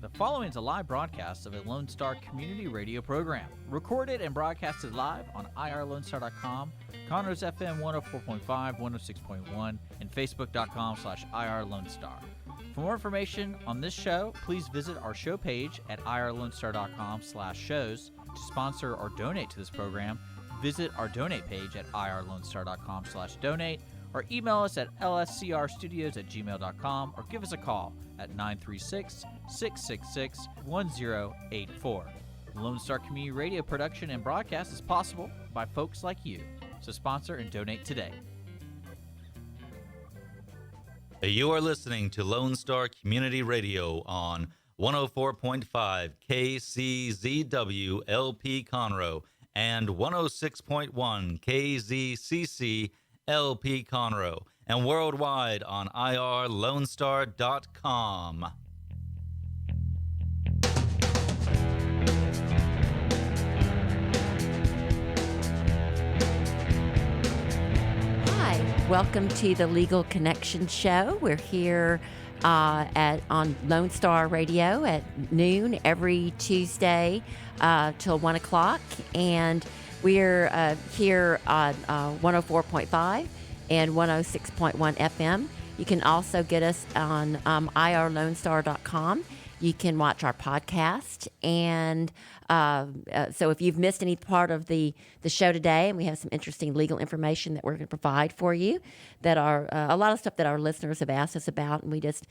The following is a live broadcast of a Lone Star community radio program, recorded and broadcasted live on irlonestar.com, Conroe's FM 104.5, 106.1, and facebook.com/irlonestar. For more information on this show, please visit our show page at irlonestar.com/shows. To sponsor or donate to this program, visit our donate page at irlonestar.com/donate, or email us at lscrstudios@gmail.com, or give us a call at 936-666-1084. Lone Star Community Radio production and broadcast is possible by folks like you. So sponsor and donate today. You are listening to Lone Star Community Radio on 104.5 KCZW LP Conroe and 106.1 KZCC LP Conroe, and worldwide on irlonestar.com. Hi, welcome to the Legal Connection Show. We're here on Lone Star Radio at noon every Tuesday till 1 o'clock, and we're here on 104.5 and 106.1 FM. You can also get us on irlonestar.com. You can watch our podcast, and so if you've missed any part of the show today, and we have some interesting legal information that we're going to provide for you, that are a lot of stuff that our listeners have asked us about, and we just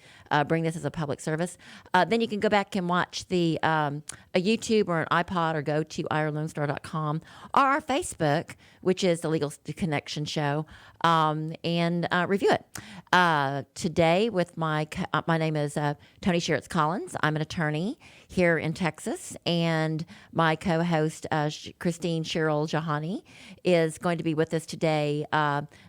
bring this as a public service, then you can go back and watch a YouTube or an iPod, or go to irlonestar.com, or our Facebook, which is the Legal Connection Show, and review it. Today, with my name is Tony Sheritz Collins. I'm an attorney here in Texas, and my co-host Christine Cheryl Jahani is going to be with us today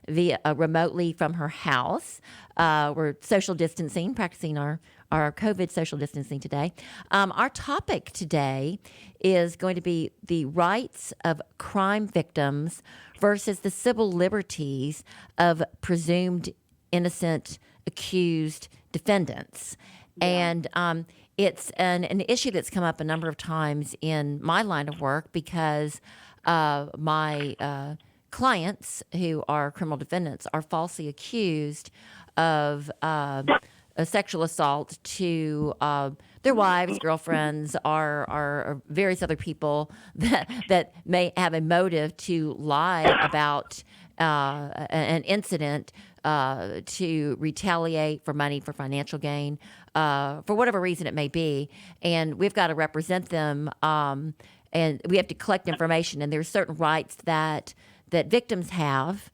remotely from her house. We're social distancing, practicing our COVID social distancing today. Our topic today is going to be the rights of crime victims versus the civil liberties of presumed innocent accused defendants. Yeah. And it's an issue that's come up a number of times in my line of work, because my clients who are criminal defendants are falsely accused of a sexual assault to their wives, girlfriends, or various other people that may have a motive to lie about an incident to retaliate for money, for financial gain, for whatever reason it may be. And we've got to represent them, and we have to collect information. And there's certain rights that victims have,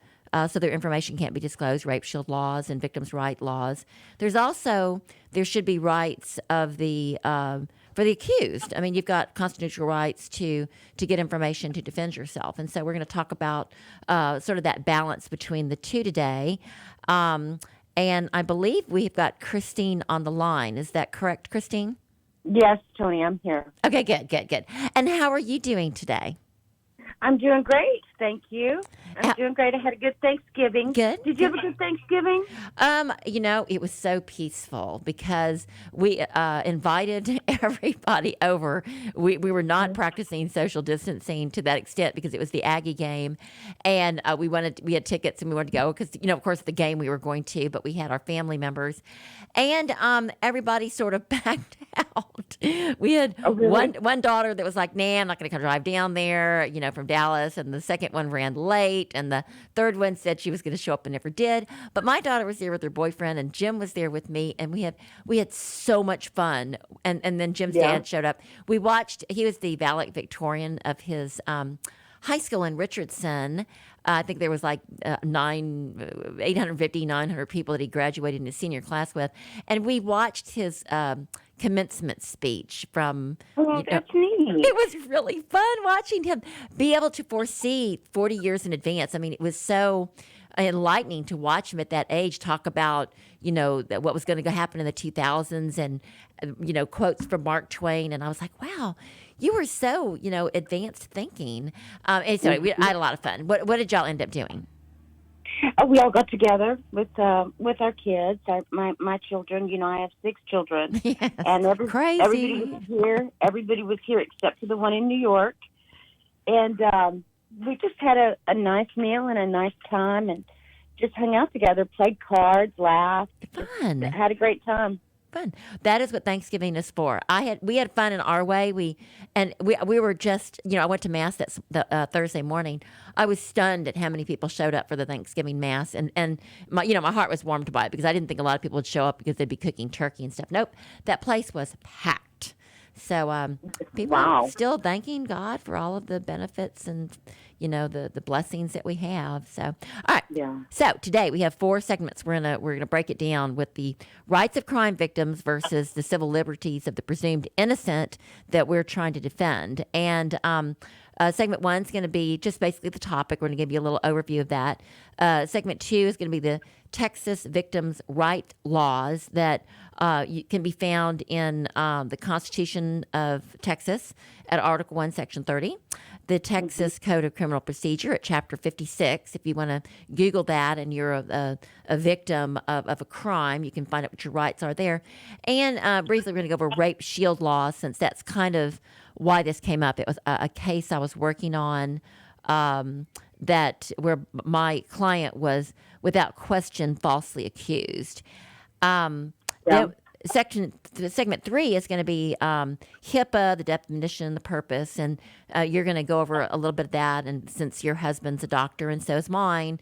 so their information can't be disclosed, rape shield laws and victims' right laws. There should be rights of for the accused. I mean, you've got constitutional rights to get information to defend yourself. And so we're going to talk about sort of that balance between the two today. And I believe we've got Christine on the line. Is that correct, Christine? Yes, Tony, I'm here. Okay, good. And how are you doing today? I'm doing great, thank you. I'm doing great. I had a good Thanksgiving. Good. Did you have a good Thanksgiving? It was so peaceful because we invited everybody over. We were not practicing social distancing to that extent because it was the Aggie game, and we had tickets and we wanted to go because of course the game we were going to, but we had our family members, and everybody sort of backed out. We had one daughter that was like, "Nah, I'm not going to drive down there," from Dallas, and the second one ran late, and the third one said she was going to show up and never did. But my daughter was there with her boyfriend, and Jim was there with me, and we had so much fun. And then Jim's dad showed up. We watched. He was the valedictorian of his high school in Richardson. I think there was like 850, 900 people that he graduated in his senior class with, and we watched his commencement speech from. Oh, that's neat. It was really fun watching him be able to foresee 40 years in advance. I mean, it was so enlightening to watch him at that age talk about, what was going to happen in the 2000s, and, quotes from Mark Twain. And I was like, wow, you were so, advanced thinking. And so I had a lot of fun. What did y'all end up doing? We all got together with our kids, my children. You know, I have 6 children, Yes, and everybody crazy. was here. Everybody was here except for the one in New York, and we just had a nice meal and a nice time, and just hung out together, played cards, laughed, Fun. had a great time. Fun. That is what Thanksgiving is for. We had fun in our way. We were just, I went to mass that Thursday morning. I was stunned at how many people showed up for the Thanksgiving mass, and my heart was warmed by it because I didn't think a lot of people would show up because they'd be cooking turkey and stuff. Nope, that place was packed. So people are Wow. still thanking God for all of the benefits and the blessings that we have. So all right. Yeah. So today we have 4 segments. We're gonna break it down with the rights of crime victims versus the civil liberties of the presumed innocent that we're trying to defend. And segment 1 is going to be just basically the topic. We're going to give you a little overview of that. Segment 2 is going to be the Texas victims' right laws that can be found in the Constitution of Texas at Article 1, Section 30. The Texas Code of Criminal Procedure at Chapter 56. If you want to Google that and you're a victim of a crime, you can find out what your rights are there. And briefly, we're going to go over rape shield laws, since that's kind of why this came up. It was a case I was working on where my client was, without question, falsely accused. Yeah. Segment 3 is going to be HIPAA, the definition, the purpose, and you're going to go over a little bit of that. And since your husband's a doctor and so is mine,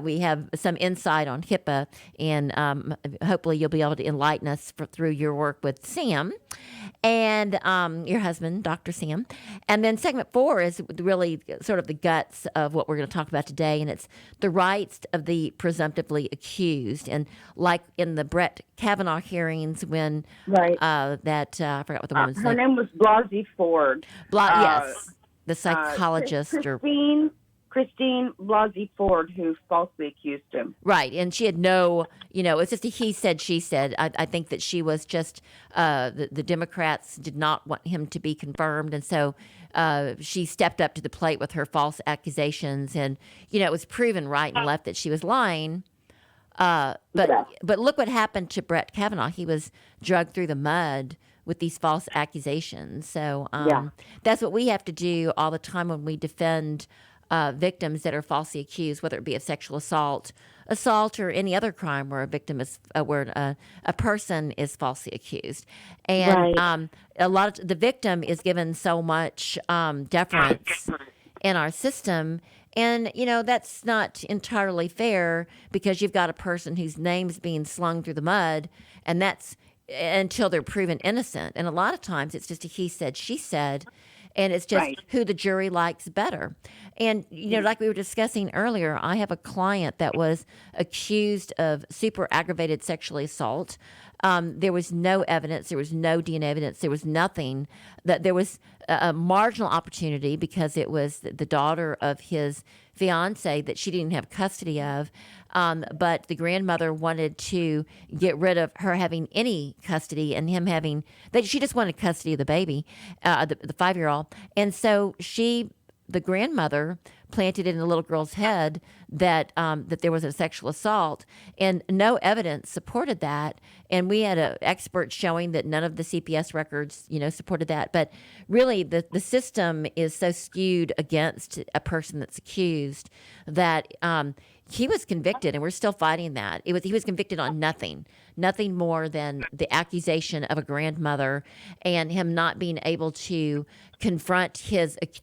we have some insight on HIPAA, and hopefully you'll be able to enlighten us through your work with Sam and your husband, Dr. Sam. And then segment 4 is really sort of the guts of what we're going to talk about today, and it's the rights of the presumptively accused. And like in the Brett Kavanaugh hearings, when Right. I forgot what the woman's Her name. name was Blasey Ford. Yes, the psychologist or Christine Blasey Ford, who falsely accused him. right, and she had no, it's just a he said, she said. I think that she was just the Democrats did not want him to be confirmed, and so she stepped up to the plate with her false accusations, and it was proven right and left that she was lying. But Yeah. but look what happened to Brett Kavanaugh. He was dragged through the mud with these false accusations. So Yeah. that's what we have to do all the time when we defend victims that are falsely accused, whether it be of sexual assault, or any other crime where a victim is where a person is falsely accused. And Right. a lot of the victim is given so much deference in our system. And, that's not entirely fair, because you've got a person whose name's being slung through the mud, and that's until they're proven innocent. And a lot of times it's just a he said, she said, and it's just Right. who the jury likes better. And, like we were discussing earlier, I have a client that was accused of super aggravated sexual assault. There was no evidence. There was no DNA evidence. There was nothing. That there was a marginal opportunity because it was the daughter of his fiance that she didn't have custody of. But the grandmother wanted to get rid of her having any custody and him having that. She just wanted custody of the baby, the 5-year-old. And so the grandmother planted in the little girl's head that there was a sexual assault, and no evidence supported that. And we had an expert showing that none of the CPS records, supported that. But really, the system is so skewed against a person that's accused that he was convicted, and we're still fighting that. He was convicted on nothing more than the accusation of a grandmother and him not being able to confront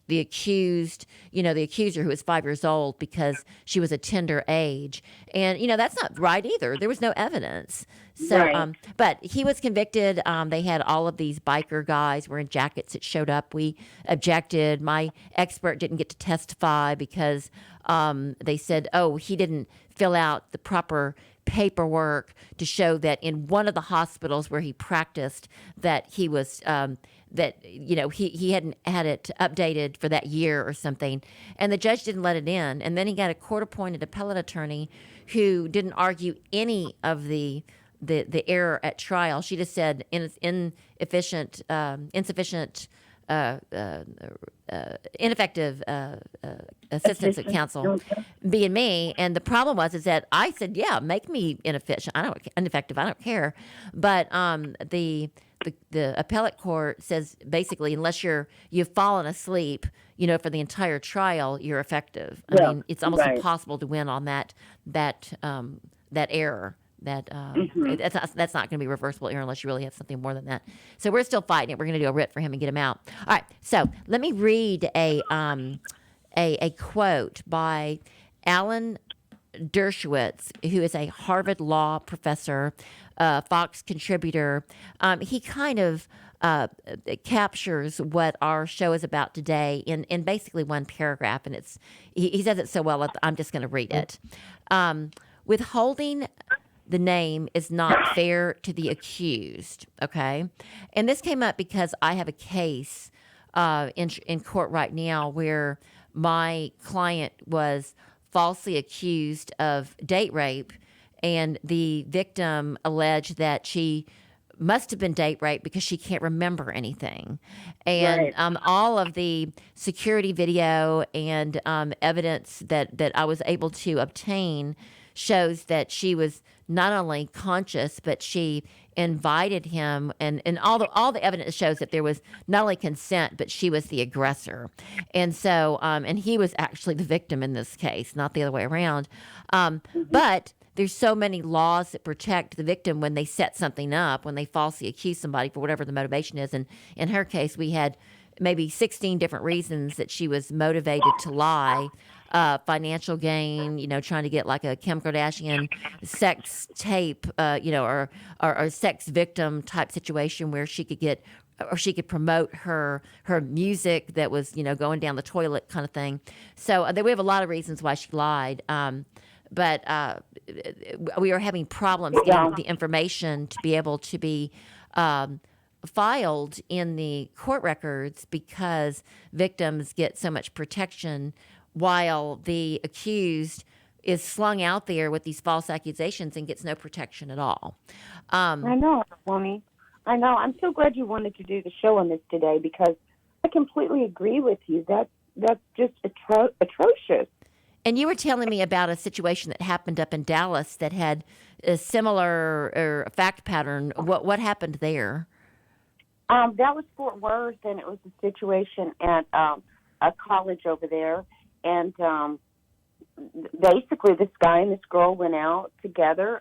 the accused, the accuser, who was 5 years old, because she was a tender age. And that's not right either. There was no evidence. So, Right. but he was convicted. They had all of these biker guys wearing jackets that showed up. We objected. My expert didn't get to testify because they said, he didn't fill out the proper paperwork to show that in one of the hospitals where he practiced that he was he hadn't had it updated for that year or something, and the judge didn't let it in. And then he got a court-appointed appellate attorney who didn't argue any of the error at trial. She just said insufficient ineffective assistance of counsel being me. And the problem is that I said, yeah, make me ineffective. I don't care. But the appellate court says basically, unless you've fallen asleep, for the entire trial, you're effective. I mean, it's almost impossible to win on that error. That's not going to be reversible error unless you really have something more than that. So we're still fighting it. We're going to do a writ for him and get him out. All right. So let me read a quote by Alan Dershowitz, who is a Harvard law professor, Fox contributor. He kind of captures what our show is about today in basically one paragraph, and he says it so well. I'm just going to read it. Withholding the name is not fair to the accused. Okay, and this came up because I have a case in court right now where my client was falsely accused of date rape, and the victim alleged that she must have been date raped because she can't remember anything. And all of the security video and evidence that I was able to obtain shows that she was not only conscious, but she invited him, and all the evidence shows that there was not only consent, but she was the aggressor. And so, and he was actually the victim in this case, not the other way around. But there's so many laws that protect the victim when they set something up, when they falsely accuse somebody for whatever the motivation is. And in her case, we had maybe 16 different reasons that she was motivated to lie. Financial gain, trying to get like a Kim Kardashian sex tape, or sex victim type situation where she could get, or she could promote her music that was, going down the toilet kind of thing. So we have a lot of reasons why she lied. But we are having problems getting the information to be able to be filed in the court records because victims get so much protection while the accused is slung out there with these false accusations and gets no protection at all. I know, Bonnie. I know. I'm so glad you wanted to do the show on this today because I completely agree with you. That's just atrocious. And you were telling me about a situation that happened up in Dallas that had a similar fact pattern. What happened there? That was Fort Worth, and it was a situation at a college over there. And basically, this guy and this girl went out together.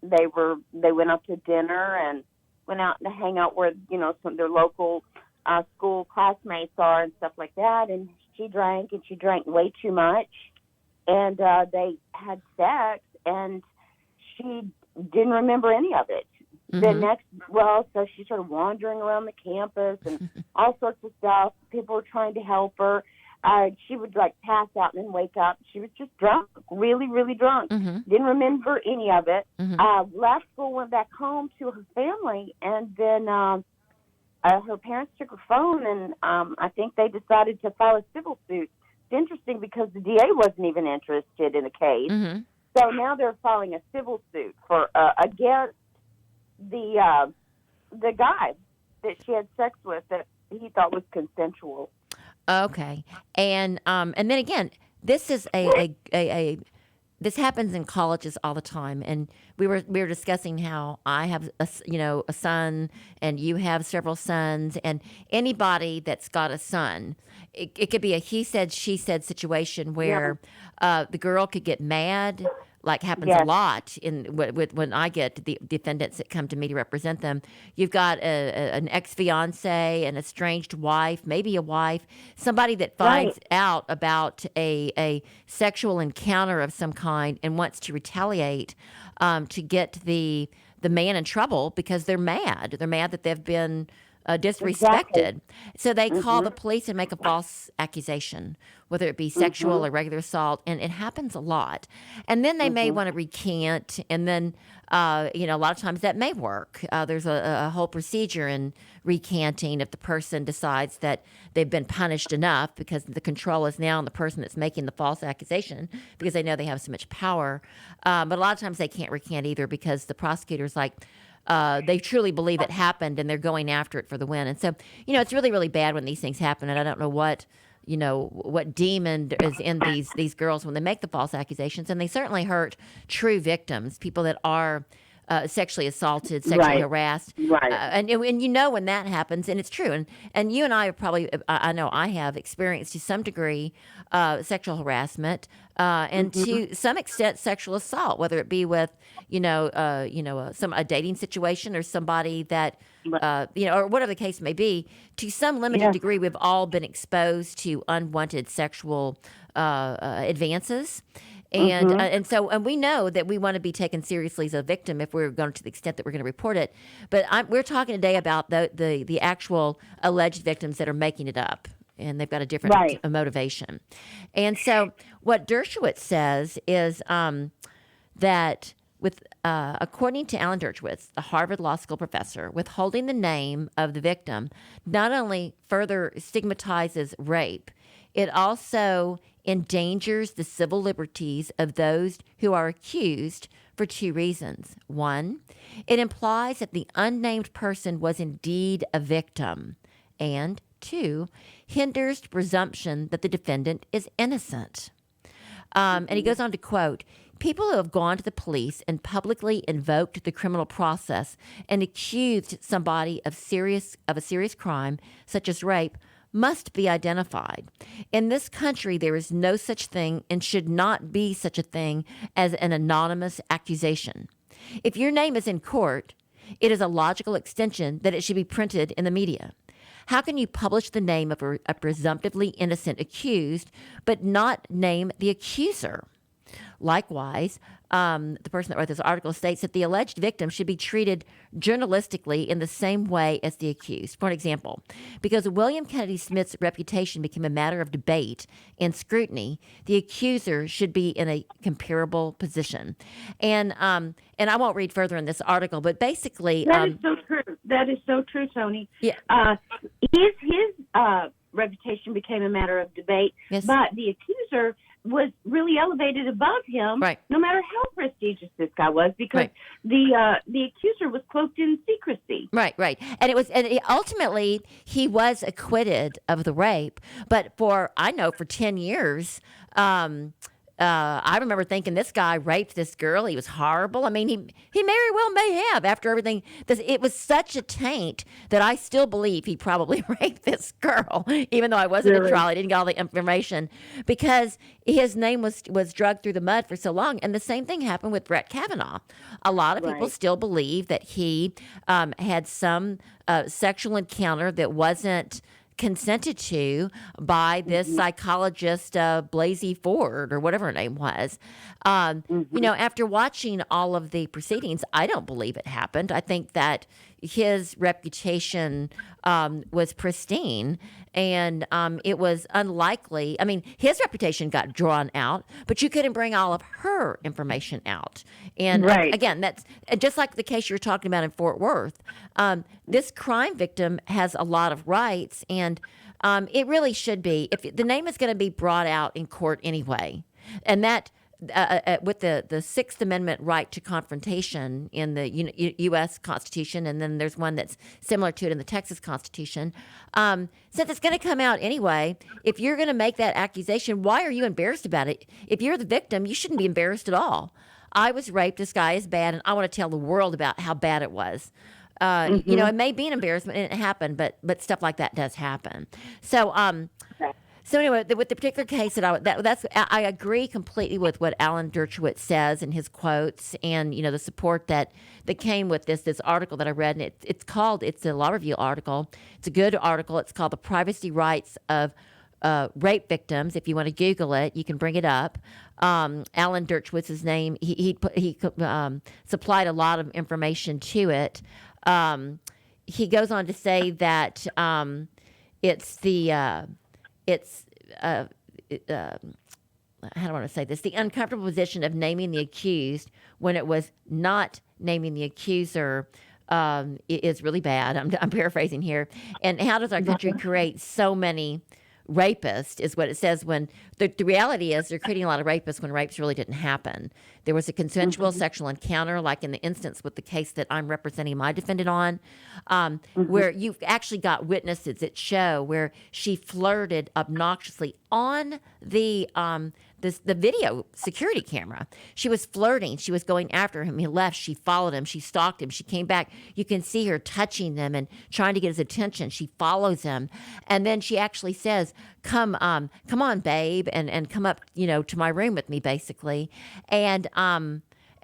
They went out to dinner and went out to hang out where some of their local school classmates are and stuff like that. And she drank way too much, and they had sex, and she didn't remember any of it. Mm-hmm. So she started wandering around the campus and all sorts of stuff. People were trying to help her. She would pass out and then wake up. She was just drunk, really, really drunk. Mm-hmm. Didn't remember any of it. Mm-hmm. Left school, went back home to her family, and then her parents took her phone, and I think they decided to file a civil suit. It's interesting because the DA wasn't even interested in the case. Mm-hmm. So now they're filing a civil suit for against the guy that she had sex with that he thought was consensual. Okay, and then again, this is this happens in colleges all the time, and we were discussing how I have a son, and you have several sons, and anybody that's got a son, it could be a he said she said situation where the girl could get mad. Like happens a lot when I get the defendants that come to me to represent them. You've got an ex-fiance, an estranged wife, maybe a wife, somebody that finds out about a sexual encounter of some kind and wants to retaliate to get the man in trouble because they're mad. They're mad that they've been disrespected. Exactly. So they call the police and make a false accusation, whether it be sexual or regular assault, and it happens a lot. And then they may want to recant, and then, a lot of times that may work. There's a whole procedure in recanting if the person decides that they've been punished enough because the control is now on the person that's making the false accusation because they know they have so much power. But a lot of times they can't recant either because the prosecutor's like, they truly believe it happened and they're going after it for the win. And so, it's really, really bad when these things happen. And I don't know what demon is in these girls when they make the false accusations. And they certainly hurt true victims, people that are sexually assaulted, sexually harassed. Right. And when that happens, and it's true. And you and I have probably, I know I have experienced to some degree sexual harassment and to some extent sexual assault, whether it be with, a dating situation or somebody that, or whatever the case may be. To some limited degree, we've all been exposed to unwanted sexual advances. And so we know that we want to be taken seriously as a victim if we're going to the extent that we're going to report it. But we're talking today about the actual alleged victims that are making it up, and they've got a different motivation. And so what Dershowitz says is that according to Alan Dershowitz, the Harvard Law School professor, withholding the name of the victim not only further stigmatizes rape, it also endangers the civil liberties of those who are accused for two reasons. One, it implies that the unnamed person was indeed a victim. And two, hinders the presumption that the defendant is innocent. And he goes on to quote, people who have gone to the police and publicly invoked the criminal process and accused somebody of a serious crime, such as rape, must be identified. In this country, there is no such thing and should not be such a thing as an anonymous accusation. If your name is in court, it is a logical extension that it should be printed in the media. How can you publish the name of a presumptively innocent accused but not name the accuser? Likewise, the person that wrote this article states that the alleged victim should be treated journalistically in the same way as the accused. For example, because William Kennedy Smith's reputation became a matter of debate and scrutiny, the accuser should be in a comparable position. And I won't read further in this article, but basically... That is so true. That is so true, Tony. Yeah. His reputation became a matter of debate, but the accuser was really elevated above him, no matter how prestigious this guy was, because the accuser was cloaked in secrecy. Right. And ultimately he was acquitted of the rape, but for 10 years, I remember thinking this guy raped this girl. He was horrible. I mean, he very well may have after everything. It was such a taint that I still believe he probably raped this girl, even though I wasn't at trial. I didn't get all the information because his name was dragged through the mud for so long. And the same thing happened with Brett Kavanaugh. A lot of people still believe that he had some sexual encounter that wasn't consented to by this psychologist, Blasey Ford, or whatever her name was. After watching all of the proceedings, I don't believe it happened. I think that his reputation was pristine, and it was unlikely. I mean, his reputation got drawn out, but you couldn't bring all of her information out. And again, that's just like the case you were talking about in Fort Worth. This crime victim has a lot of rights, and it really should be. If the name is going to be brought out in court anyway, and that with the Sixth Amendment right to confrontation in the U.S. Constitution, and then there's one that's similar to it in the Texas Constitution. Since it's going to come out anyway, if you're going to make that accusation, why are you embarrassed about it? If you're the victim, you shouldn't be embarrassed at all. I was raped. This guy is bad, and I want to tell the world about how bad it was. It may be an embarrassment and it happened, but stuff like that does happen. So anyway, with the particular case I agree completely with what Alan Dershowitz says in his quotes, and the support that came with this article that I read, and it's a law review article. It's a good article. It's called "The Privacy Rights of Rape Victims." If you want to Google it, you can bring it up. Alan Dershowitz's name. He supplied a lot of information to it. He goes on to say that it's the how do I want to say this? The uncomfortable position of naming the accused when it was not naming the accuser is really bad. I'm paraphrasing here. And how does our country create so many rapist is what it says when the reality is they're creating a lot of rapists when rapes really didn't happen. There was a consensual sexual encounter, like in the instance with the case that I'm representing my defendant on, where you've actually got witnesses that show where she flirted obnoxiously on the video security camera. She was flirting. She was going after him. He left. She followed him. She stalked him. She came back. You can see her touching them and trying to get his attention. She follows him. And then she actually says, come on, babe, and come up, to my room with me, basically.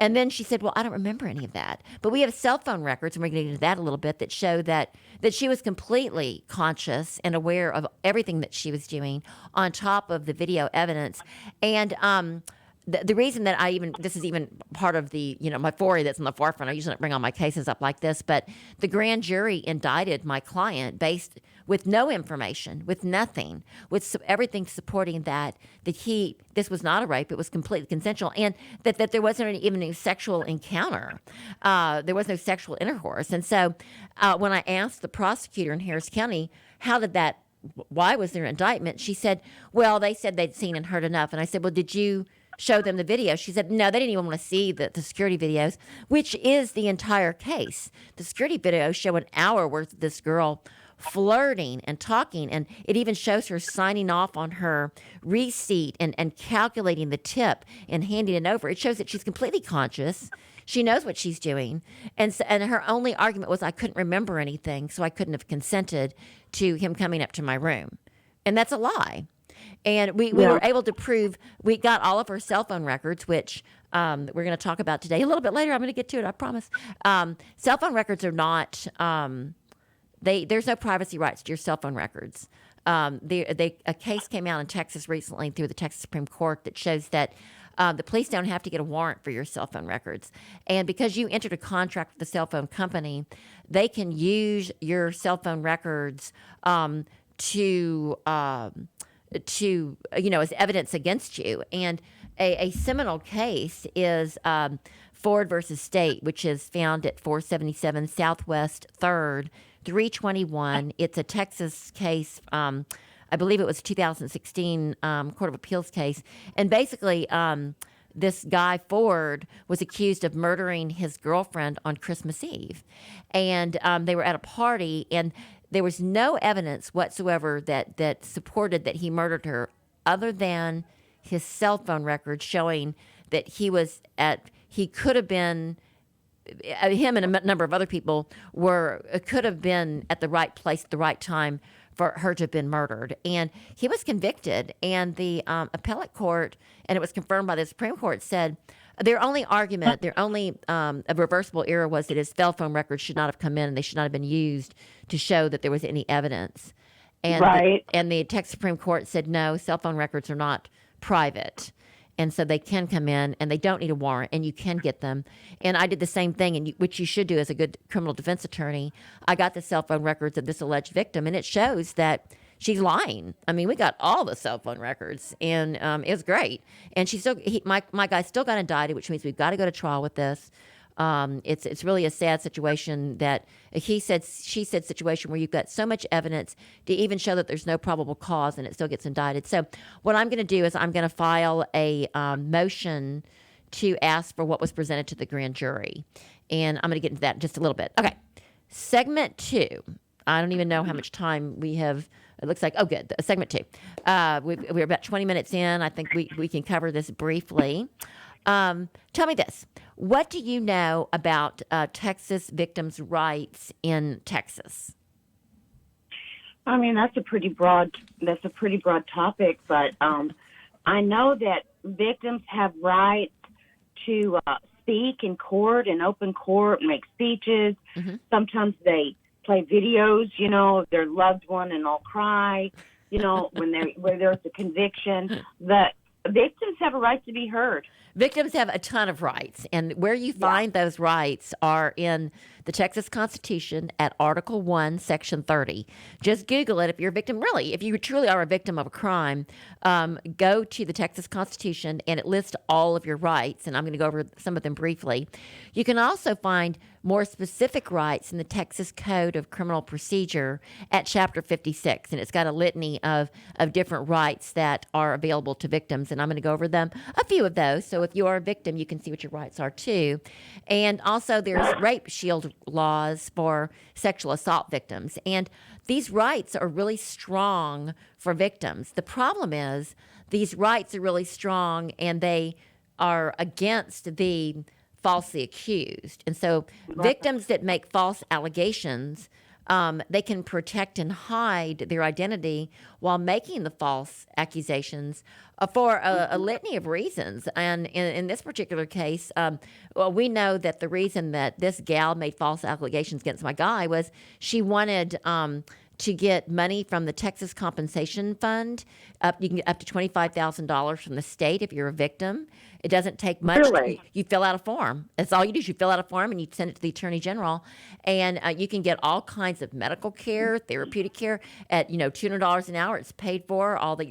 And then she said, well, I don't remember any of that. But we have cell phone records, and we're going to get into that a little bit, that show that she was completely conscious and aware of everything that she was doing on top of the video evidence. And the reason that this is even part of the, my foray that's in the forefront, I usually don't bring all my cases up like this, but the grand jury indicted my client based with no information, with nothing, with everything supporting that this was not a rape, it was completely consensual, and that there wasn't even a sexual encounter. There was no sexual intercourse. And so when I asked the prosecutor in Harris County, why was there an indictment? She said, well, they said they'd seen and heard enough. And I said, well, did you show them the video? She said, no, they didn't even want to see the security videos, which is the entire case. The security videos show an hour worth of this girl flirting and talking, and it even shows her signing off on her receipt and calculating the tip and handing it over. It shows that she's completely conscious. She knows what she's doing. And her only argument was, I couldn't remember anything, so I couldn't have consented to him coming up to my room. And that's a lie. And we were able to prove, we got all of her cell phone records, which we're going to talk about today. A little bit later, I'm going to get to it, I promise. Cell phone records are not, there's no privacy rights to your cell phone records. A case came out in Texas recently through the Texas Supreme Court that shows that the police don't have to get a warrant for your cell phone records. And because you entered a contract with the cell phone company, they can use your cell phone records to as evidence against you. And a seminal case is Ford versus State, which is found at 477 Southwest 3rd, 321. It's a Texas case. I believe it was a 2016 Court of Appeals case. And basically, this guy, Ford, was accused of murdering his girlfriend on Christmas Eve. And they were at a party, and there was no evidence whatsoever that supported that he murdered her, other than his cell phone records showing that he could have been, him and a number of other people could have been at the right place at the right time for her to have been murdered. And he was convicted, and the appellate court, and it was confirmed by the Supreme Court, said their only a reversible error was that his cell phone records should not have come in, and they should not have been used to show that there was any evidence. And the Texas Supreme Court said, no, cell phone records are not private. And so they can come in, and they don't need a warrant, and you can get them. And I did the same thing, which you should do as a good criminal defense attorney. I got the cell phone records of this alleged victim, and it shows that she's lying. I mean, we got all the cell phone records, and it was great. And my guy still got indicted, which means we've got to go to trial with this. It's really a sad situation that she said situation where you've got so much evidence to even show that there's no probable cause, and it still gets indicted. So what I'm going to do is I'm going to file a motion to ask for what was presented to the grand jury. And I'm going to get into that in just a little bit. Okay. Segment 2. I don't even know how much time we have. It looks like, good. Segment 2. We're about 20 minutes in. I think we can cover this briefly. Tell me this. What do you know about Texas victims' rights in Texas? I mean, that's a pretty broad topic, but I know that victims have rights to speak in court, in open court, make speeches. Mm-hmm. Sometimes they play videos, of their loved one, and all cry, where there's a conviction. The victims have a right to be heard. Victims have a ton of rights, and where you find those rights are in the Texas Constitution at Article 1, Section 30. Just Google it if you're a victim. Really, if you truly are a victim of a crime, go to the Texas Constitution, and it lists all of your rights, and I'm going to go over some of them briefly. You can also find more specific rights in the Texas Code of Criminal Procedure at Chapter 56. And it's got a litany of different rights that are available to victims. And I'm going to go over them, a few of those. So if you are a victim, you can see what your rights are too. And also there's rape shield laws for sexual assault victims. And these rights are really strong for victims. The problem is these rights are really strong and they are against the falsely accused. And so victims that make false allegations, they can protect and hide their identity while making the false accusations for a litany of reasons. And in this particular case, well, we know that the reason that this gal made false allegations against my guy was she wanted to get money from the Texas Compensation Fund. You can get up to $25,000 from the state if you're a victim. It doesn't take much. Really? You fill out a form. That's all you do is you fill out a form and you send it to the Attorney General, and you can get all kinds of medical care, therapeutic care at $200 an hour. It's paid for. All that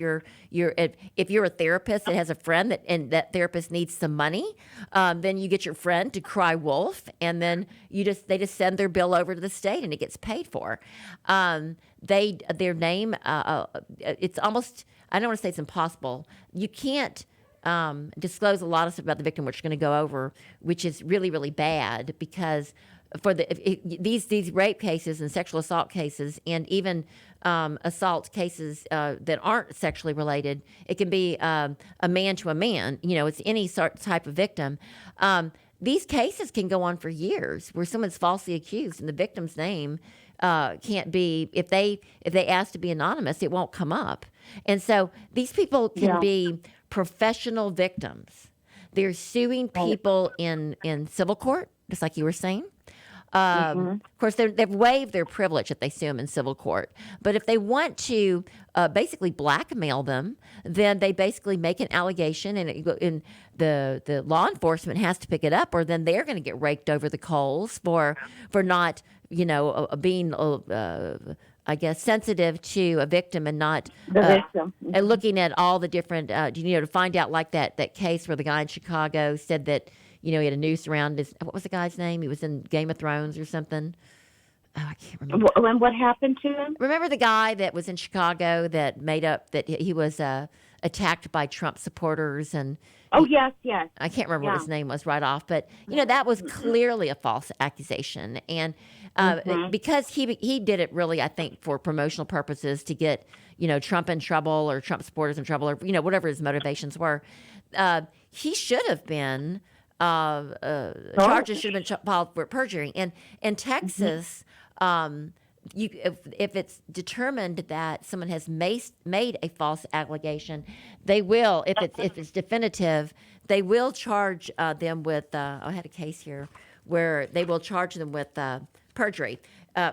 if you're a therapist that has a friend and that therapist needs some money, then you get your friend to cry wolf, and then they just send their bill over to the state and it gets paid for. Their name, it's almost, I don't want to say it's impossible. You can't disclose a lot of stuff about the victim, which we're going to go over, which is really, really bad because for these rape cases and sexual assault cases and even assault cases that aren't sexually related, it can be a man to a man. It's any type of victim. These cases can go on for years where someone's falsely accused and the victim's name can't be, if they ask to be anonymous, it won't come up. And so these people can be professional victims. They're suing people in civil court, just like you were saying. Of course, they've waived their privilege if they sue them in civil court. But if they want to basically blackmail them, then they basically make an allegation, and the law enforcement has to pick it up, or then they're going to get raked over the coals for not being I guess sensitive to a victim and not The victim. and looking at all the different to find out, like that case where the guy in Chicago said that he had a noose around his, what was the guy's name? He was in Game of Thrones or something. Oh, I can't remember. And what happened to him? Remember the guy that was in Chicago that made up that he was attacked by Trump supporters and. Oh, yes. I can't remember what his name was right off, but that was clearly a false accusation, and because he did it really, I think, for promotional purposes to get Trump in trouble or Trump supporters in trouble or whatever his motivations were. He should have been charges should have been filed for perjury, and in Texas. If it's determined that someone has made a false allegation, they will, if it's definitive, they will charge them with. I had a case here where they will charge them with perjury.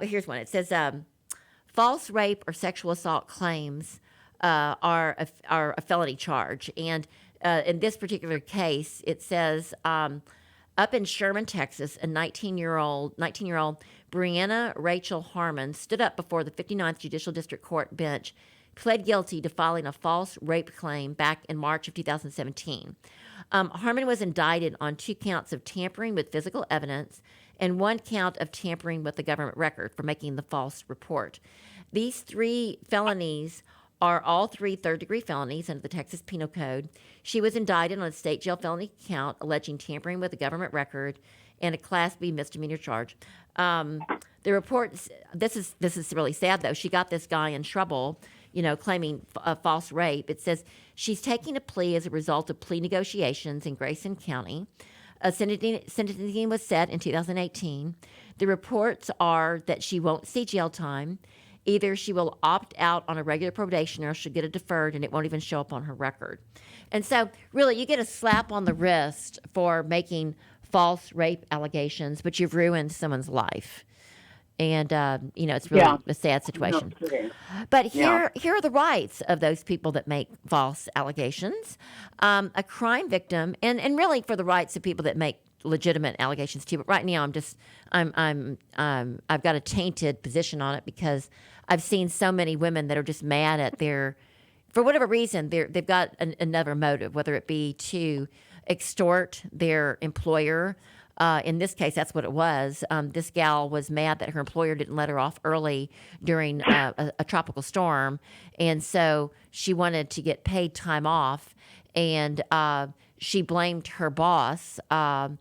Here's one. It says false rape or sexual assault claims are a felony charge, and in this particular case, it says. Up in Sherman, Texas, a 19-year-old Brianna Rachel Harmon stood up before the 59th Judicial District Court bench, pled guilty to filing a false rape claim back in March of 2017. Harmon was indicted on 2 counts of tampering with physical evidence and 1 count of tampering with the government record for making the false report. These 3 felonies are all 3 third-degree felonies under the Texas Penal Code. She was indicted on a state jail felony count alleging tampering with a government record and a Class B misdemeanor charge. The report, this is really sad, though. She got this guy in trouble, claiming false rape. It says she's taking a plea as a result of plea negotiations in Grayson County. Sentencing was set in 2018. The reports are that she won't see jail time. Either she will opt out on a regular probation or she'll get it deferred and it won't even show up on her record. And so, really, you get a slap on the wrist for making false rape allegations, but you've ruined someone's life. And, it's really a sad situation. But here are the rights of those people that make false allegations. A crime victim, and really for the rights of people that make legitimate allegations too. But right now, I've got a tainted position on it because I've seen so many women that are just mad at for whatever reason, they've got another motive, whether it be to extort their employer, In this case, that's what it was. This gal was mad that her employer didn't let her off early during a tropical storm, and so she wanted to get paid time off, and she blamed her boss, and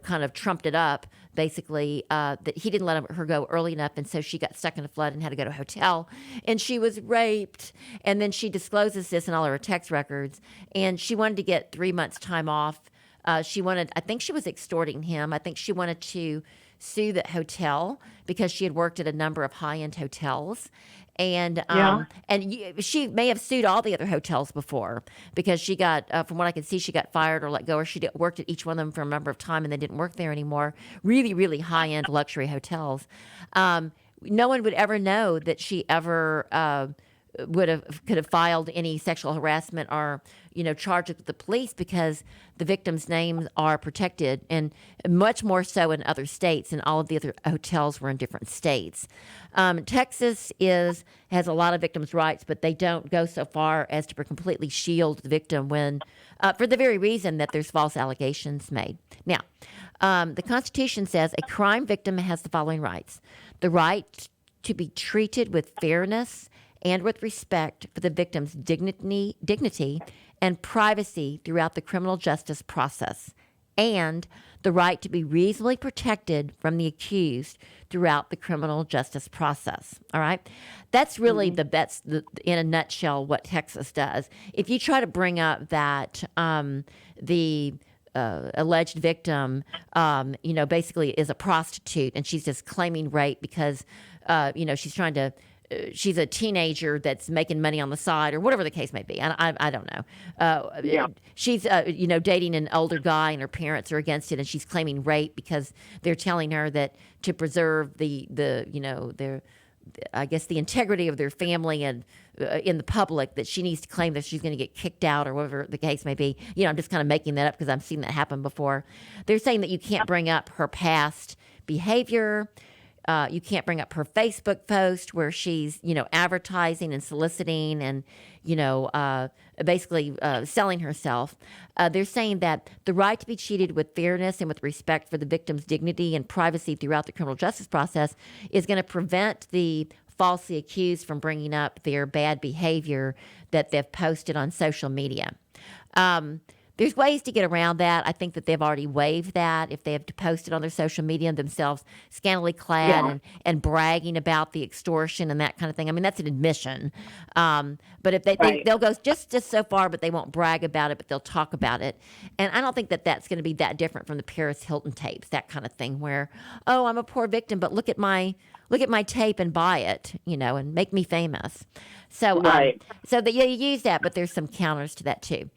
kind of trumped it up. Basically, that he didn't let her go early enough, and so she got stuck in a flood and had to go to a hotel, and she was raped. And then she discloses this in all of her text records, and she wanted to get 3 months time off. I think she was extorting him. I think she wanted to sue the hotel because she had worked at a number of high-end hotels. And she may have sued all the other hotels before because she got, from what I can see, she got fired or let go, or she worked at each one of them for a number of time and then didn't work there anymore. Really, really high-end luxury hotels. No one would ever know that she ever could have filed any sexual harassment or charges with the police because the victims' names are protected, and much more so in other states, and all of the other hotels were in different states. Texas has a lot of victims' rights, but they don't go so far as to completely shield the victim when, for the very reason that there's false allegations made. Now, the Constitution says a crime victim has the following rights: the right to be treated with fairness and with respect for the victim's dignity and privacy throughout the criminal justice process, and the right to be reasonably protected from the accused throughout the criminal justice process. All right? That's really in a nutshell what Texas does. If you try to bring up that the alleged victim, basically is a prostitute and she's just claiming rape because, she's trying to she's a teenager that's making money on the side or whatever the case may be. I don't know. She's, dating an older guy and her parents are against it, and she's claiming rape because they're telling her that to preserve their I guess the integrity of their family and in the public, that she needs to claim that she's going to get kicked out or whatever the case may be. I'm just kind of making that up because I've seen that happen before. They're saying that you can't bring up her past behavior. You can't bring up her Facebook post where she's, advertising and soliciting and, basically selling herself. They're saying that the right to be treated with fairness and with respect for the victim's dignity and privacy throughout the criminal justice process is going to prevent the falsely accused from bringing up their bad behavior that they've posted on social media. There's ways to get around that. I think that they've already waived that if they have posted on their social media themselves scantily clad and bragging about the extortion and that kind of thing. I mean, that's an admission. But if they'll go just so far, but they won't brag about it, but they'll talk about it. And I don't think that that's going to be that different from the Paris Hilton tapes, that kind of thing where, oh, I'm a poor victim, but look at my tape and buy it, and make me famous. So, so that you use that, but there's some counters to that too.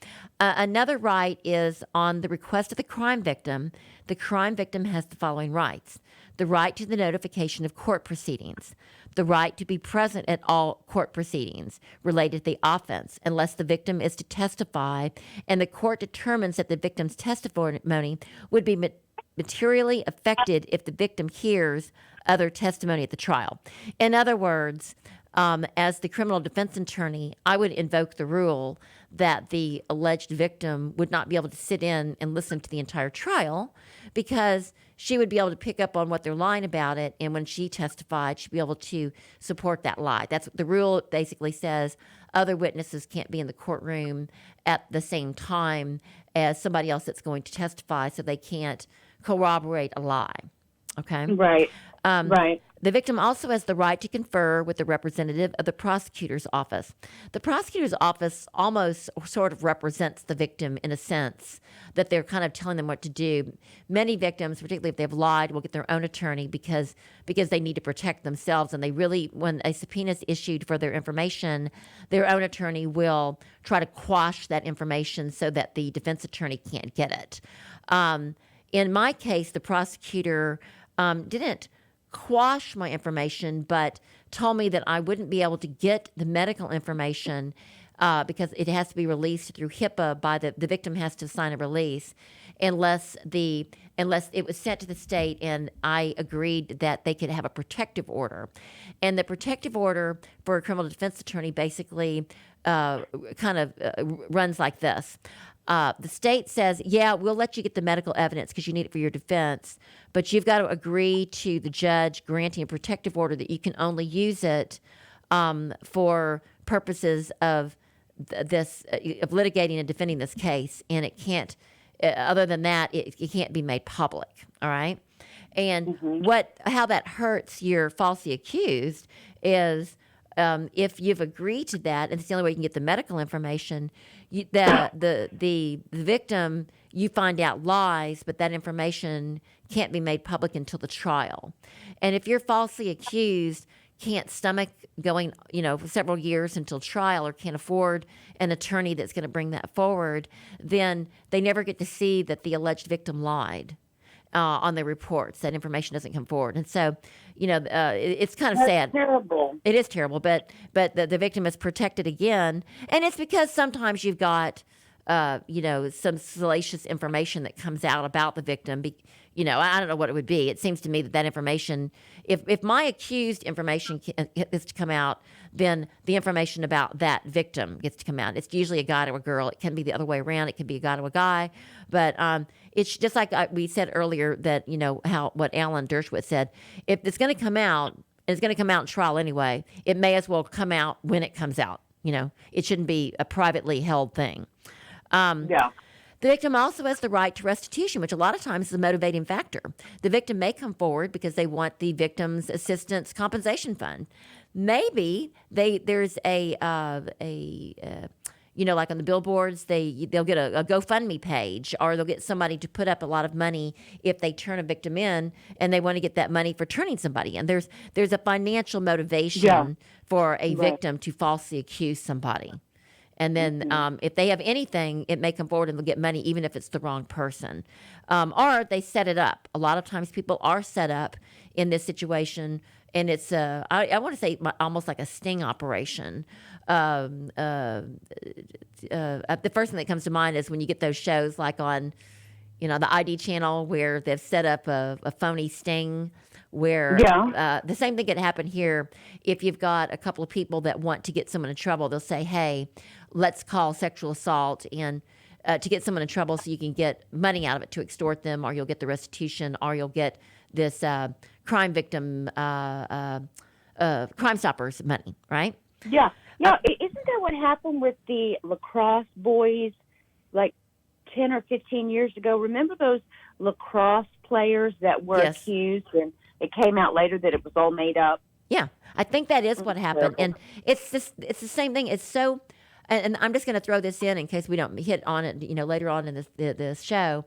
Another right is on the request of the crime victim. The crime victim has the following rights: the right to the notification of court proceedings, the right to be present at all court proceedings related to the offense, unless the victim is to testify and the court determines that the victim's testimony would be materially affected if the victim hears other testimony at the trial. In other words, as the criminal defense attorney, I would invoke the rule that the alleged victim would not be able to sit in and listen to the entire trial because she would be able to pick up on what they're lying about it, and when she testified, she'd be able to support that lie. That's the rule. It basically says other witnesses can't be in the courtroom at the same time as somebody else that's going to testify, so they can't corroborate a lie. Okay? Right. Right. The victim also has the right to confer with the representative of the prosecutor's office. The prosecutor's office almost sort of represents the victim in a sense that they're kind of telling them what to do. Many victims, particularly if they've lied, will get their own attorney because they need to protect themselves, and they really, when a subpoena is issued for their information, their own attorney will try to quash that information so that the defense attorney can't get it. In my case, the prosecutor didn't quash my information, but told me that I wouldn't be able to get the medical information because it has to be released through HIPAA by the victim has to sign a release unless it was sent to the state and I agreed that they could have a protective order. And the protective order for a criminal defense attorney basically runs like this. The state says, yeah, we'll let you get the medical evidence because you need it for your defense, but you've got to agree to the judge granting a protective order that you can only use it for purposes of of litigating and defending this case, and it can't. Other than that, it can't be made public. All right, and how that hurts your falsely accused is if you've agreed to that, and it's the only way you can get the medical information. The victim, you find out lies, but that information can't be made public until the trial. And if you're falsely accused, can't stomach going, several years until trial, or can't afford an attorney that's going to bring that forward, then they never get to see that the alleged victim lied on their reports. That information doesn't come forward. And so, it's kind of sad. Terrible. It is terrible, but the victim is protected again. And it's because sometimes you've got, some salacious information that comes out about the victim. I don't know what it would be. It seems to me that information, if my accused information is to come out, then the information about that victim gets to come out. It's usually a guy to a girl. It can be the other way around. It can be a guy to a guy. But it's just like we said earlier that, what Alan Dershowitz said, if it's going to come out, and it's going to come out in trial anyway, it may as well come out when it comes out. It shouldn't be a privately held thing. The victim also has the right to restitution, which a lot of times is a motivating factor. The victim may come forward because they want the victim's assistance compensation fund. Maybe there's like on the billboards, they'll get a GoFundMe page, or they'll get somebody to put up a lot of money if they turn a victim in, and they want to get that money for turning somebody in. There's a financial motivation for a victim to falsely accuse somebody. And then if they have anything, it may come forward and they'll get money even if it's the wrong person. Or they set it up. A lot of times people are set up in this situation, and it's, I want to say almost like a sting operation. The first thing that comes to mind is when you get those shows like on, the ID channel where they've set up a phony sting where the same thing could happen here. If you've got a couple of people that want to get someone in trouble, they'll say, hey, let's call sexual assault and to get someone in trouble so you can get money out of it to extort them, or you'll get the restitution, or you'll get this crime victim, Crime Stoppers money, right? Yeah. Isn't that what happened with the lacrosse boys like 10 or 15 years ago? Remember those lacrosse players that were accused, and it came out later that it was all made up? Yeah, I think that is what happened. And it's the same thing. It's so, and I'm just going to throw this in case we don't hit on it, later on in this show.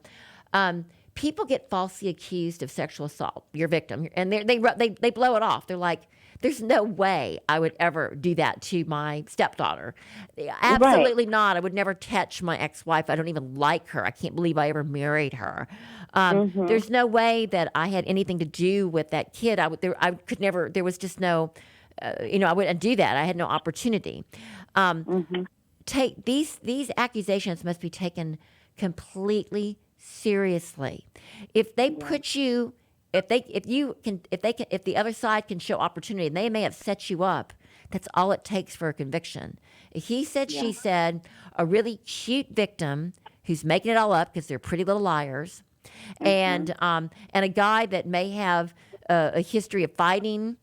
People get falsely accused of sexual assault, your victim, and they blow it off. They're like, there's no way I would ever do that to my stepdaughter. Absolutely not. I would never touch my ex-wife. I don't even like her. I can't believe I ever married her. There's no way that I had anything to do with that kid. I could never. There was just no. I wouldn't do that. I had no opportunity. Take these accusations must be taken completely seriously. If they put you. If the other side can show opportunity, and they may have set you up, that's all it takes for a conviction. He said, she said, a really cute victim who's making it all up because they're pretty little liars, and a guy that may have a history of fighting,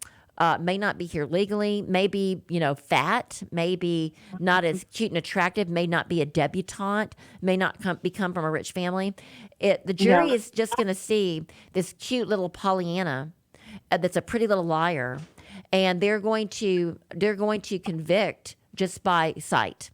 may not be here legally, maybe fat, maybe not as cute and attractive, may not be a debutante, may not come from a rich family. The jury is just going to see this cute little Pollyanna that's a pretty little liar, and they're going to convict just by sight.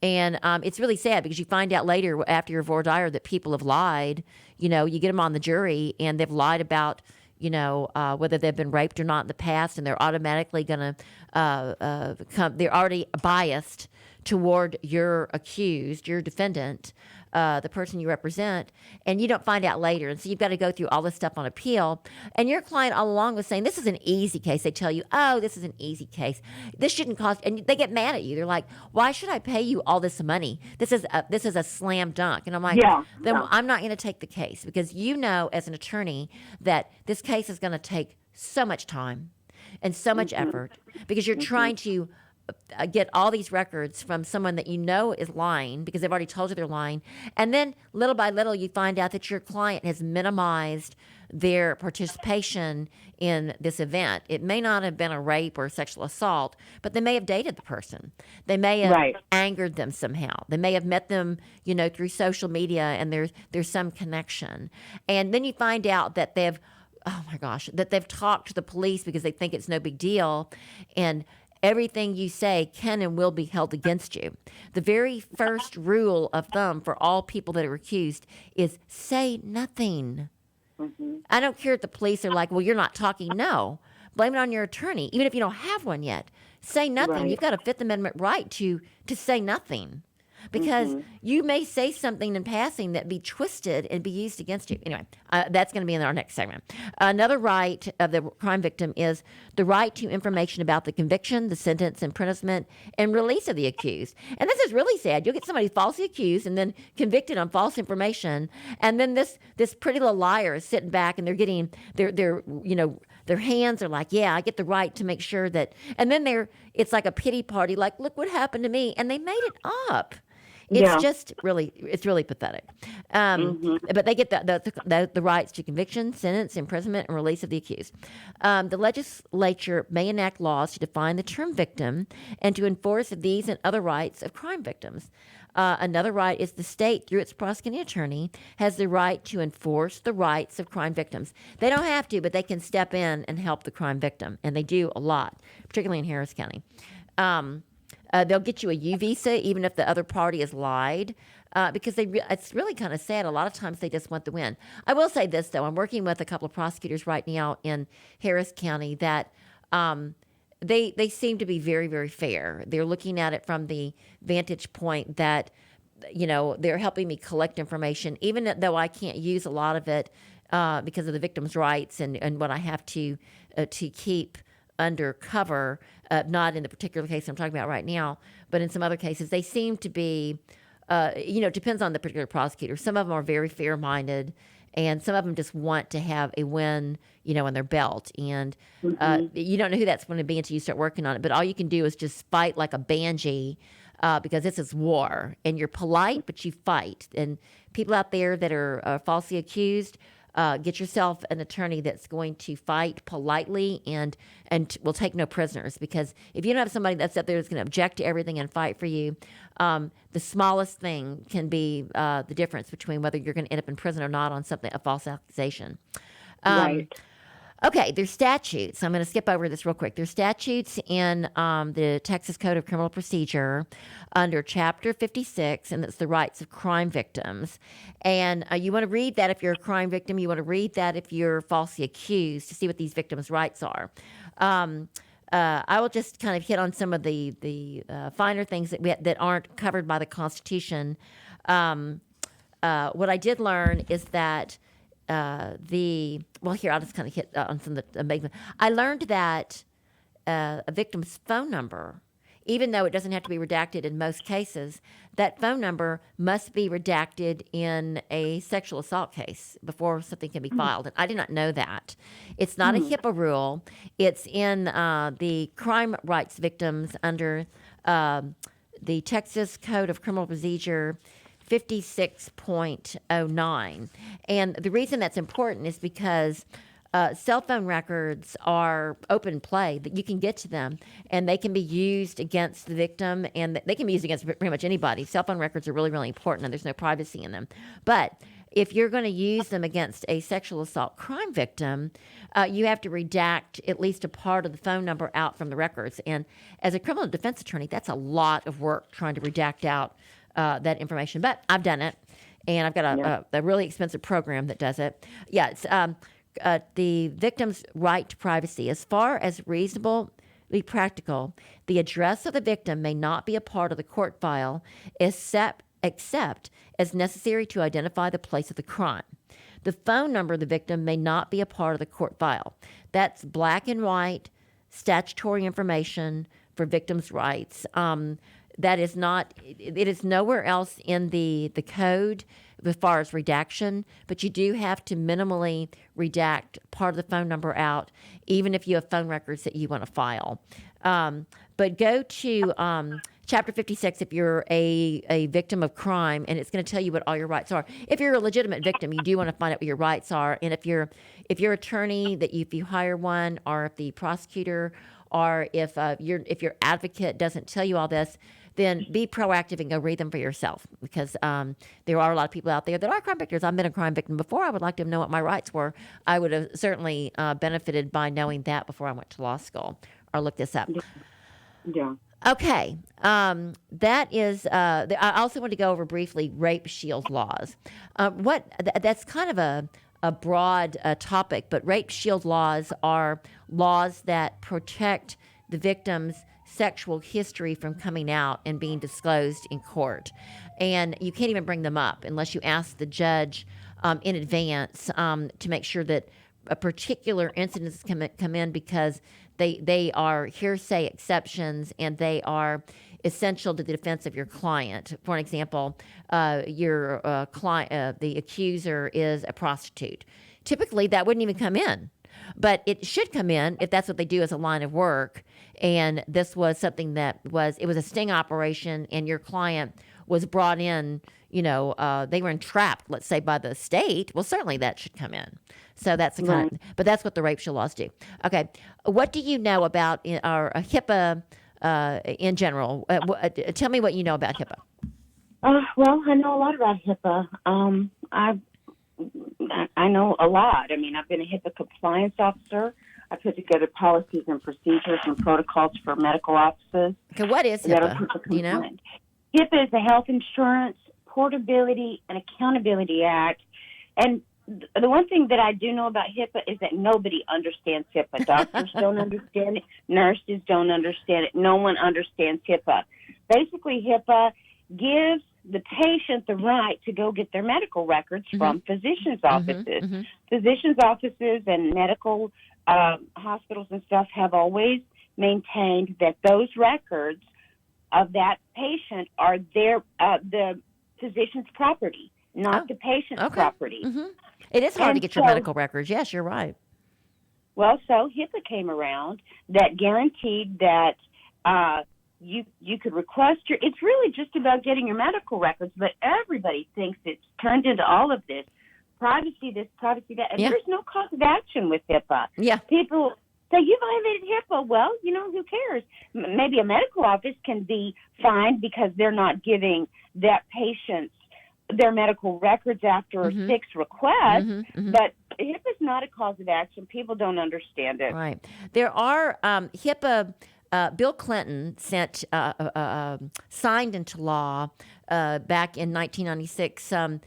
And it's really sad because you find out later after your voir dire that people have lied. You get them on the jury and they've lied about whether they've been raped or not in the past, and they're automatically going to they're already biased toward your accused, your defendant, the person you represent, and you don't find out later. And so you've got to go through all this stuff on appeal. And your client all along was saying, this is an easy case. They tell you, oh, this is an easy case. This shouldn't cost, and they get mad at you. They're like, why should I pay you all this money? This is a slam dunk. And I'm like, I'm not going to take the case, because as an attorney that this case is going to take so much time and so much effort, because you're trying to get all these records from someone that you know is lying because they've already told you they're lying. And then little by little, you find out that your client has minimized their participation in this event. It may not have been a rape or a sexual assault, but they may have dated the person. They may have angered them somehow. They may have met them, through social media, and there's some connection. And then you find out that that they've talked to the police because they think it's no big deal, and everything you say can and will be held against you. The very first rule of thumb for all people that are accused is say nothing. Mm-hmm. I don't care if the police are like, well, you're not talking. No. Blame it on your attorney, even if you don't have one yet. Say nothing. Right. You've got a Fifth Amendment right to say nothing. Because you may say something in passing that be twisted and be used against you. Anyway, that's going to be in our next segment. Another right of the crime victim is the right to information about the conviction, the sentence, imprisonment, and release of the accused. And this is really sad. You'll get somebody falsely accused and then convicted on false information, and then this pretty little liar is sitting back and they're getting their hands are like, yeah, I get the right to make sure that, and then it's like a pity party, like, look what happened to me, and they made it up. It's just really, it's really pathetic. But they get the rights to conviction, sentence, imprisonment, and release of the accused. The legislature may enact laws to define the term victim and to enforce these and other rights of crime victims. Another right is the state, through its prosecuting attorney, has the right to enforce the rights of crime victims. They don't have to, but they can step in and help the crime victim, and they do a lot, particularly in Harris County. They'll get you a U visa even if the other party has lied, because it's really kind of sad. A lot of times they just want the win. I will say this, though. I'm working with a couple of prosecutors right now in Harris County that they seem to be very, very fair. They're looking at it from the vantage point that, they're helping me collect information, even though I can't use a lot of it because of the victim's rights and what I have to keep under cover, not in the particular case I'm talking about right now, but in some other cases. They seem to be, it depends on the particular prosecutor. Some of them are very fair-minded, and some of them just want to have a win, in their belt. And you don't know who that's going to be until you start working on it. But all you can do is just fight like a banshee, because this is war. And you're polite, but you fight. And people out there that are falsely accused, get yourself an attorney that's going to fight politely and will take no prisoners. Because if you don't have somebody that's up there that's going to object to everything and fight for you, the smallest thing can be the difference between whether you're going to end up in prison or not on a false accusation. Right. Okay, there's statutes. I'm going to skip over this real quick. There's statutes in the Texas Code of Criminal Procedure under Chapter 56, and it's the rights of crime victims. And you want to read that if you're a crime victim. You want to read that if you're falsely accused to see what these victims' rights are. I will just kind of hit on some of the finer things that aren't covered by the Constitution. What I did learn is that I'll just kind of hit on some of the amazing. I learned that a victim's phone number, even though it doesn't have to be redacted in most cases, that phone number must be redacted in a sexual assault case before something can be filed. And I did not know that. It's not a HIPAA rule. It's in the crime rights victims under the Texas Code of Criminal Procedure 56.09. And the reason that's important is because cell phone records are open play, that you can get to them, and they can be used against the victim, and they can be used against pretty much anybody. Cell phone records are really, really important, and there's no privacy in them. But if you're going to use them against a sexual assault crime victim, you have to redact at least a part of the phone number out from the records. And as a criminal defense attorney, that's a lot of work trying to redact out that information. But I've done it, and I've got a really expensive program that does it. Yeah, it's the victim's right to privacy. As far as reasonably practical, the address of the victim may not be a part of the court file except as necessary to identify the place of the crime. The phone number of the victim may not be a part of the court file. That's black and white statutory information for victims' rights. That is not, it is nowhere else in the code. as far as redaction, but you do have to minimally redact part of the phone number out, even if you have phone records that you want to file. But go to Chapter 56 if you're a victim of crime, and it's going to tell you what all your rights are. If you're a legitimate victim, you do want to find out what your rights are. And if your attorney, if you hire one, or if the prosecutor, or if your advocate doesn't tell you all this, then be proactive and go read them for yourself, because there are a lot of people out there that are crime victims. I've been a crime victim before. I would like to know what my rights were. I would have certainly benefited by knowing that before I went to law school or looked this up. Yeah. Okay, that is. I also want to go over briefly rape shield laws. That's kind of a broad topic, but rape shield laws are laws that protect the victim's sexual history from coming out and being disclosed in court, and you can't even bring them up unless you ask the judge in advance to make sure that a particular incidents come in, because they are hearsay exceptions and they are essential to the defense of your client. For an example, your client, the accuser, is a prostitute. Typically, that wouldn't even come in, but it should come in if that's what they do as a line of work. And this was something it was a sting operation, and your client was brought in. They were entrapped, let's say, by the state. Well, certainly that should come in. So that's the kind of, but that's what the rape shield laws do. Okay, what do you know about our HIPAA in general? Tell me what you know about HIPAA. Well, I know a lot about HIPAA. I know a lot. I mean, I've been a HIPAA compliance officer. I put together policies and procedures and protocols for medical offices. Okay, what is HIPAA? Do you know? HIPAA is the Health Insurance Portability and Accountability Act. And the one thing that I do know about HIPAA is that nobody understands HIPAA. Doctors don't understand it. Nurses don't understand it. No one understands HIPAA. Basically, HIPAA gives the patient the right to go get their medical records from physicians' offices. Physicians' offices and medical hospitals and stuff have always maintained that those records of that patient are the physician's property, not the patient's property. It is hard to get your medical records. Yes, you're right. Well, so HIPAA came around that guaranteed that you could request it's really just about getting your medical records, but everybody thinks it's turned into all of this. Privacy this, privacy that, and there's no cause of action with HIPAA. Yeah. People say, you violated HIPAA. Well, who cares? Maybe a medical office can be fined because they're not giving that patient their medical records after 6 requests, but HIPAA is not a cause of action. People don't understand it. Right. There are HIPAA. Bill Clinton signed into law back in 1996 some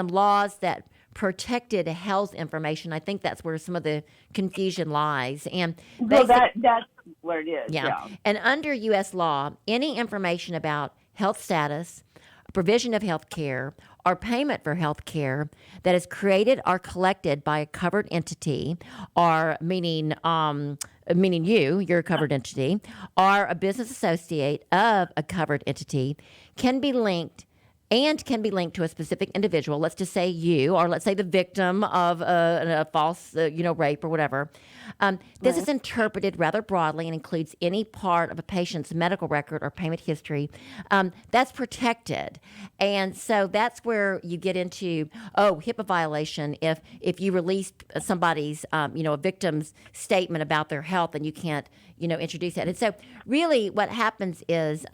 laws that protected health information. I think that's where some of the confusion lies. And that's where it is. Yeah. And under U.S. law, any information about health status, provision of health care, or payment for health care that is created or collected by a covered entity, or meaning you're a covered entity, or a business associate of a covered entity, can be linked to a specific individual. Let's just say you, or let's say the victim of a false, rape or whatever. This is interpreted rather broadly and includes any part of a patient's medical record or payment history that's protected. And so that's where you get into, HIPAA violation if you release somebody's, a victim's statement about their health and you can't, introduce that. And so really what happens is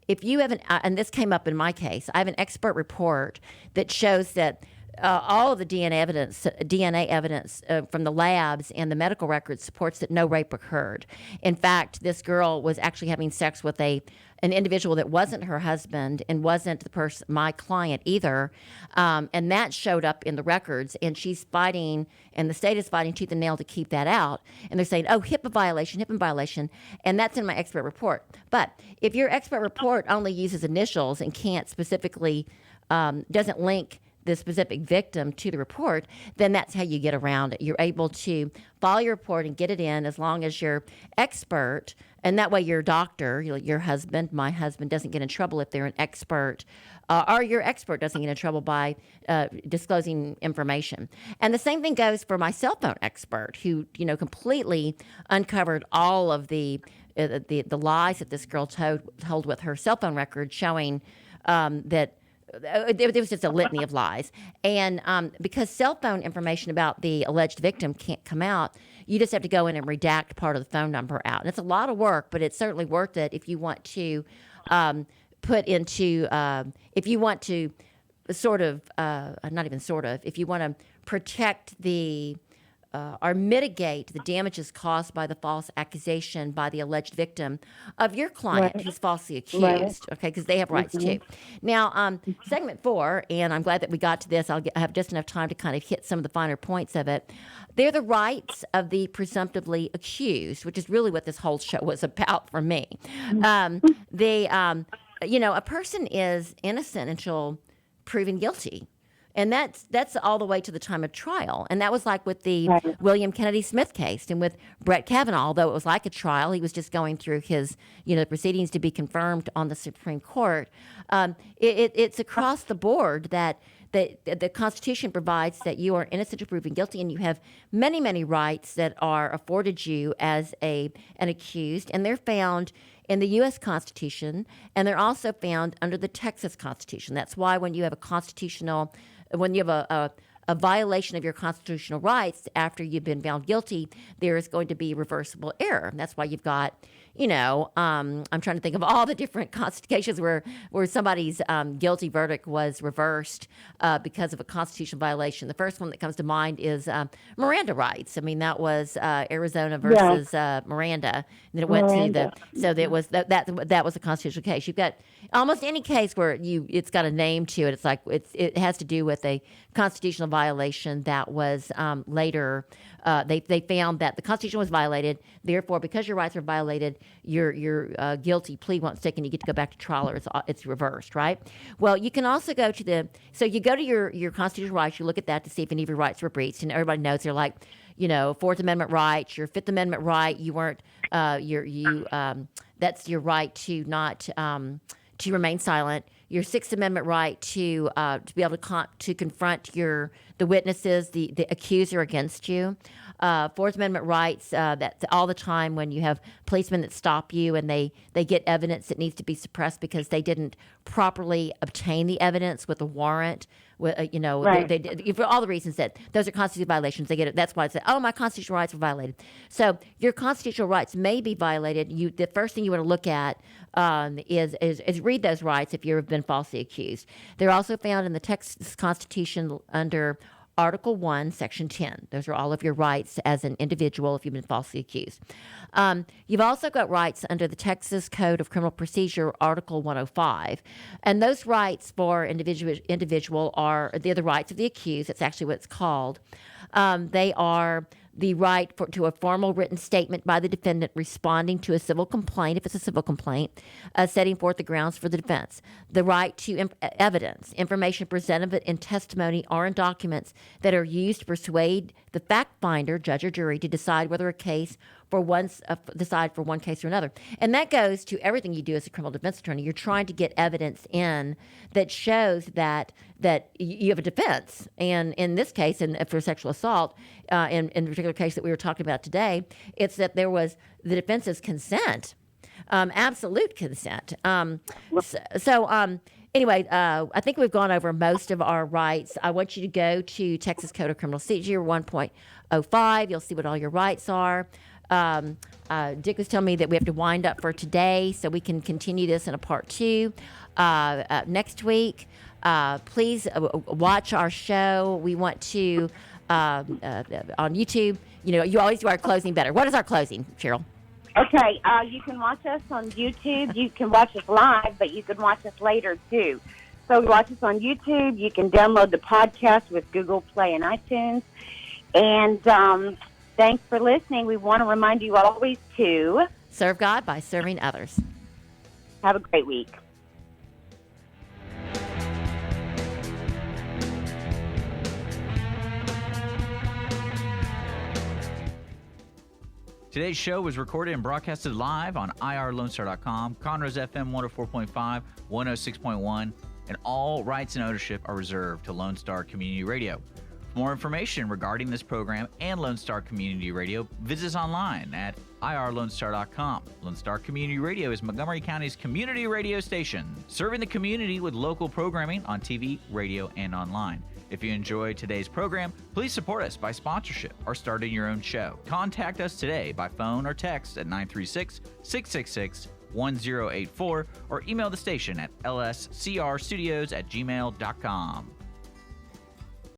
if you have and this came up in my case, I have an expert report that shows that all of the DNA evidence from the labs and the medical records supports that no rape occurred. In fact, this girl was actually having sex with an individual that wasn't her husband and wasn't my client either, and that showed up in the records. And she's fighting, and the state is fighting tooth and nail to keep that out. And they're saying, HIPAA violation, and that's in my expert report. But if your expert report only uses initials and can't specifically doesn't link the specific victim to the report, then that's how you get around it. You're able to file your report and get it in as long as your expert, and that way your doctor, your husband, my husband, doesn't get in trouble if they're an expert, or your expert doesn't get in trouble by disclosing information. And the same thing goes for my cell phone expert, who completely uncovered all of the lies that this girl told with her cell phone record, showing that it was just a litany of lies. And because cell phone information about the alleged victim can't come out, you just have to go in and redact part of the phone number out. And it's a lot of work, but it's certainly worth it if you want to if you want to if you want to protect the or mitigate the damages caused by the false accusation by the alleged victim of your client who's falsely accused, okay, because they have rights too. Now, segment 4, and I'm glad that we got to this. I have just enough time to kind of hit some of the finer points of it. They're the rights of the presumptively accused, which is really what this whole show was about for me. A person is innocent until proven guilty. And that's all the way to the time of trial. And that was like with the William Kennedy Smith case and with Brett Kavanaugh, although it was like a trial, he was just going through his, proceedings to be confirmed on the Supreme Court. It's across the board that the Constitution provides that you are innocent until proven guilty, and you have many, many rights that are afforded you as an accused, and they're found in the U.S. Constitution, and they're also found under the Texas Constitution. That's why when you have a violation of your constitutional rights after you've been found guilty, there is going to be reversible error. And that's why you've got, I'm trying to think of all the different cases where somebody's guilty verdict was reversed because of a constitutional violation. The first one that comes to mind is Miranda rights. I mean, that was Arizona versus Miranda. And then it went to that was a constitutional case. You've got almost any case where it's got a name to it. It's like it has to do with a constitutional violation that was later. They found that the Constitution was violated. Therefore, because your rights are violated, your guilty plea won't stick, and you get to go back to trial, or it's reversed, right? Well, you can also go to you go to your constitutional rights. You look at that to see if any of your rights were breached, and everybody knows they're like, Fourth Amendment rights, your Fifth Amendment right. You weren't that's your right to not to remain silent. Your Sixth Amendment right to be able to confront the witnesses, the accuser against you. Fourth Amendment rights, that's all the time when you have policemen that stop you and they get evidence that needs to be suppressed because they didn't properly obtain the evidence with a warrant. They for all the reasons that those are constitutional violations, they get it. That's why it's my constitutional rights were violated. So your constitutional rights may be violated. The first thing you want to look at is read those rights if you have been falsely accused. They're also found in the Texas Constitution under Article 1, Section 10. Those are all of your rights as an individual if you've been falsely accused. You've also got rights under the Texas Code of Criminal Procedure, Article 105. And those rights for individual are they're the rights of the accused. That's actually what it's called. They are the right to a formal written statement by the defendant responding to a civil complaint, if it's a civil complaint, setting forth the grounds for the defense. The right to evidence, information presented in testimony or in documents that are used to persuade the fact finder, judge or jury, to decide whether a case decide for one case or another. And that goes to everything you do as a criminal defense attorney. You're trying to get evidence in that shows that you have a defense. And in this case, and for sexual assault, in the particular case that we were talking about today, it's that there was the defense's consent, absolute consent. Anyway, I think we've gone over most of our rights. I want you to go to Texas Code of Criminal Procedure 1.05. You'll see what all your rights are. Dick was telling me that we have to wind up for today, so we can continue this in a part 2 next week. Please watch our show. We want to, on YouTube, you always do our closing better. What is our closing, Cheryl? Okay, you can watch us on YouTube. You can watch us live, but you can watch us later, too. So watch us on YouTube. You can download the podcast with Google Play and iTunes. And thanks for listening. We want to remind you always to serve God by serving others. Have a great week. Today's show was recorded and broadcasted live on irlonestar.com, Conroe's FM 104.5, 106.1, and all rights and ownership are reserved to Lone Star Community Radio. For more information regarding this program and Lone Star Community Radio, visit us online at irlonestar.com. Lone Star Community Radio is Montgomery County's community radio station, serving the community with local programming on TV, radio, and online. If you enjoyed today's program, please support us by sponsorship or starting your own show. Contact us today by phone or text at 936-666-1084 or email the station at lscrstudios@gmail.com.